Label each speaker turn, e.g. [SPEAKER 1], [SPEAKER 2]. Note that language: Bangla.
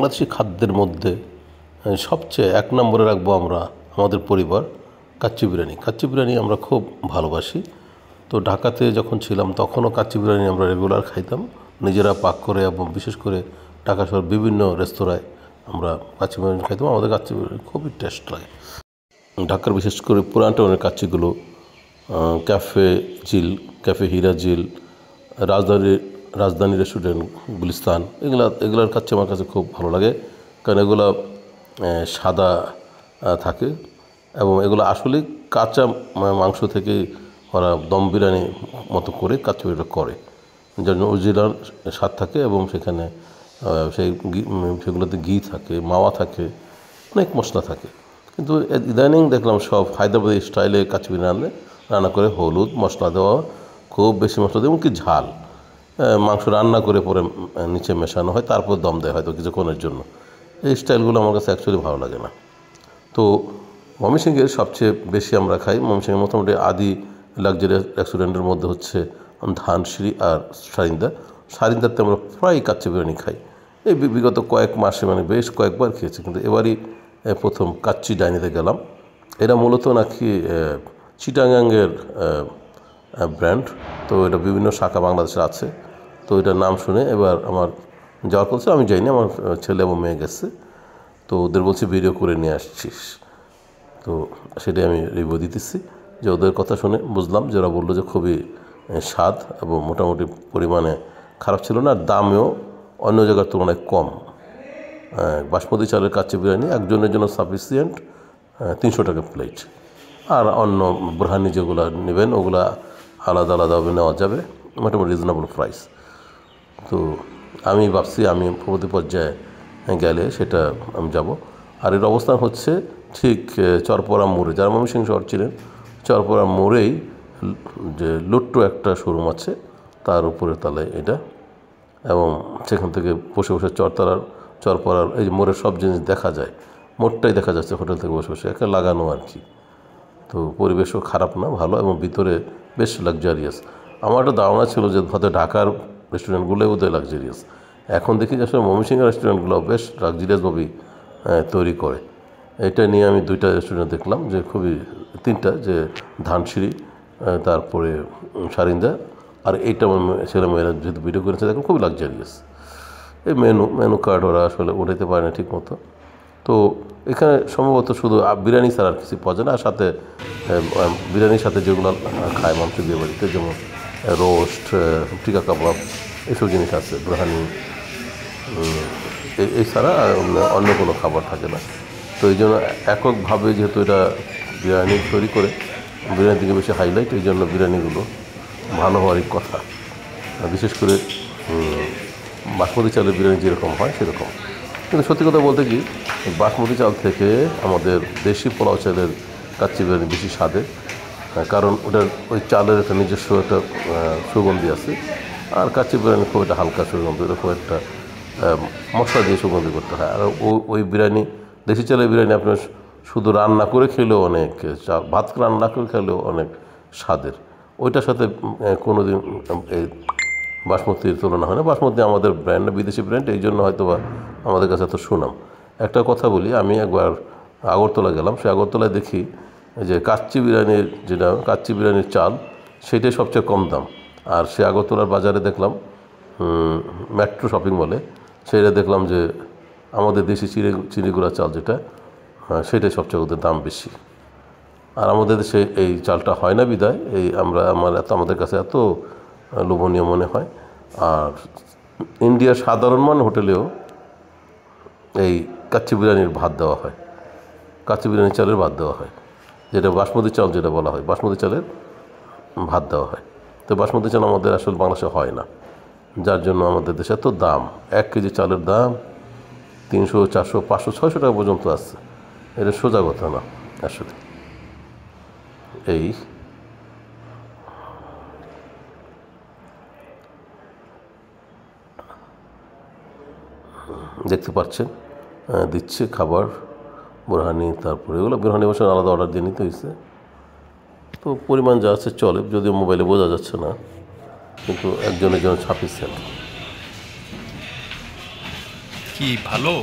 [SPEAKER 1] বাংলাদেশি খাদ্যের মধ্যে সবচেয়ে এক নম্বরে রাখবো আমরা আমাদের পরিবার কাচ্চি বিরিয়ানি। কাচ্চি বিরিয়ানি আমরা খুব ভালোবাসি। তো ঢাকাতে যখন ছিলাম তখনও কাচ্চি বিরিয়ানি আমরা রেগুলার খাইতাম, নিজেরা পাক করে, এবং বিশেষ করে ঢাকা শহর বিভিন্ন রেস্তোরাঁয় আমরা কাচ্চি বিরিয়ানি খাইতাম। আমাদের কাচ্চি বিরিয়ানি খুবই টেস্ট লাগে। ঢাকার বিশেষ করে পুরান টাউনের কাচ্চিগুলো, ক্যাফে জিল, ক্যাফে হীরা জিল, রাজধানী রেস্টুরেন্ট, গুলিস্তান, এগুলার কাচ্চি আমার কাছে খুব ভালো লাগে, কারণ এগুলো সাদা থাকে এবং এগুলো আসলে কাঁচা মাংস থেকে ওরা দম বিরিয়ানি মতো করে কাচ্চি বিরিয়ানি করে, যেন অরিজিনাল স্বাদ থাকে এবং সেখানে সেগুলোতে ঘি থাকে, মাওয়া থাকে, অনেক মশলা থাকে। কিন্তু ইদানিং দেখলাম সব হায়দ্রাবাদি স্টাইলে কাচ্চি বিরিয়ানি রান্না করে, হলুদ মশলা দেওয়া, খুব বেশি মশলা দেওয়া, এমনকি ঝাল, মাংস রান্না করে পরে নিচে মেশানো হয়, তারপর দম দেওয়া হয়তো কিছুক্ষণের জন্য। এই স্টাইলগুলো আমার কাছে অ্যাকচুয়ালি ভালো লাগে না। তো ময়মনসিংহের সবচেয়ে বেশি আমরা খাই, ময়মনসিংহের মোটামুটি আদি লাক্সারি রেস্টুরেন্টের মধ্যে হচ্ছে ধানসিঁড়ি আর সারিন্দাতে আমরা প্রায় কাচ্চি বিরিয়ানি খাই। এই বিগত কয়েক মাসে বেশ কয়েকবার খেয়েছি, কিন্তু এবারই প্রথম কাচ্চি ডাইনিতে গেলাম। এরা মূলত নাকি চিটাগাংয়ের ব্র্যান্ড, তো এটা বিভিন্ন শাখা বাংলাদেশে আছে। তো এটার নাম শুনে এবার আমার যাওয়ার কথা, আমি যাইনি, আমার ছেলে এবং মেয়ে গেছে। তো ওদের বলছি ভিডিও করে নিয়ে আসছিস, তো সেটাই আমি রিভিউ দিতেছি। যে ওদের কথা শুনে বুঝলাম যে ওরা বললো যে খুবই স্বাদ এবং মোটামুটি পরিমাণে খারাপ ছিল না, আর দামেও অন্য জায়গার তুলনায় কম। বাসমতি চালের কাচ্চি বিরিয়ানি একজনের জন্য সাফিসিয়েন্ট, 300 টাকা প্লেট। আর অন্য বুরহানি যেগুলো নেবেন ওগুলা আলাদা আলাদাভাবে নেওয়া যাবে, মোটামুটি রিজনেবল প্রাইস। তো আমি ভাবছি আমি পরবর্তী পর্যায়ে গেলে সেটা আমি যাব। আর এর অবস্থান হচ্ছে ঠিক চরপড়া মোড়ে, যারা ময়মনসিংহ শহর ছিলেন, চরপড়া মোড়েই যে লুট্টো একটা শোরুম আছে তার উপরের তলায় এটা, এবং সেখান থেকে বসে বসে চরপড়ার এই যে মোড়ের সব জিনিস দেখা যায়, মোড়টাই দেখা যাচ্ছে হোটেল থেকে বসে বসে, একে লাগানো আর কি। তো পরিবেশও খারাপ না, ভালো, এবং ভিতরে বেশ লাক্সারিয়াস। আমার একটা ধারণা ছিল যে হয়তো ঢাকার রেস্টুরেন্টগুলোই বোধহয় লাক্সারিয়াস, এখন দেখি যে আসলে ময়মনসিংহের রেস্টুরেন্টগুলো বেশ লাক্সারিয়াসভাবেই তৈরি করে। এটা নিয়ে আমি 2টা রেস্টুরেন্ট দেখলাম, যে খুবই 3টা, যে ধানসিঁড়ি, তারপরে সারিন্দা, আর এইটা ছেলেমেয়েরা যেহেতু ভিডিও করেছে দেখুন খুবই লাক্সারিয়াস। এই মেনু কার্ড ওরা আসলে উঠাইতে পারে না ঠিক মতো। তো এখানে সম্ভবত শুধু বিরিয়ানি ছাড়া আর কিছু পাওয়া যায় না, আর সাথে বিরিয়ানির সাথে যেগুলো খায় মাংস বিয়ে বাড়িতে, যেমন রোস্ট, টিকা কাবাব, এইসব জিনিস আছে, বুরহানি, এই ছাড়া অন্য কোনো খাবার থাকে না। তো এই জন্য এককভাবে যেহেতু এটা বিরিয়ানি তৈরি করে, বিরিয়ানির দিকে বেশি হাইলাইট, এই জন্য বিরিয়ানিগুলো ভালো হওয়ারই কথা। বিশেষ করে বাসমতি চালের বিরিয়ানি যেরকম হয় সেরকম। কিন্তু সত্যি কথা বলতে কি, বাসমতি চাল থেকে আমাদের দেশি পোলাও চালের কাচ্চি বিরিয়ানি বেশি স্বাদের, কারণ ওটার ওই চালের একটা নিজস্ব একটা সুগন্ধি আছে। আর কাচ্চি বিরিয়ানি খুব একটা হালকা সুগন্ধি, ওটা খুব একটা মশলা দিয়ে সুগন্ধি করতে হয়। আর ওই বিরিয়ানি, দেশি চালের বিরিয়ানি আপনার শুধু রান্না করে খেলেও অনেক, ভাত রান্না করে খেলেও অনেক স্বাদের। ওইটার সাথে কোনো দিন এই বাসমতির তুলনা হয় না। বাসমতি আমাদের ব্র্যান্ড, বিদেশি ব্র্যান্ড, এই জন্য হয়তো বা আমাদের কাছে এত সুনাম। একটা কথা বলি, আমি একবার আগরতলা গেলাম, সেই আগরতলায় দেখি যে কাচ্চি বিরিয়ানির চাল সেটাই সবচেয়ে কম দাম। আর সে আগরতলার বাজারে দেখলাম, মেট্রো শপিং মলে, সেটা দেখলাম যে আমাদের দেশি চিনিগুড়া চাল যেটা, সেটাই সবচেয়ে ওদের দাম বেশি। আর আমাদের দেশে এই চালটা হয় না বিধায় আমাদের কাছে এত লোভনীয় মনে হয়। আর ইন্ডিয়ার সাধারণ হোটেলেও এই কাচ্চি বিরিয়ানির ভাত দেওয়া হয়, কাচ্চি বিরিয়ানির চালের ভাত দেওয়া হয়, যেটা বাসমতি চাল যেটা বলা হয়, বাসমতি চালের ভাত দেওয়া হয়। তো বাসমতি চাল আমাদের আসলে বাংলাদেশে হয় না, যার জন্য আমাদের দেশে এত দাম। 1 কেজি চালের দাম 300, 400, 500, 600 টাকা পর্যন্ত আছে। এটা সোজা কথা না আসলে। এই দেখতে পাচ্ছেন দিচ্ছে খাবার, বুরহানি, তারপরে এগুলো বুরহানি বসে আলাদা অর্ডার দিয়ে নিতে হয়েছে। তো পরিমাণ যা আছে চলে, যদিও মোবাইলে বোঝা যাচ্ছে না, কিন্তু একজনের জন্য সাফিসিয়েন্ট।
[SPEAKER 2] কি ভালো?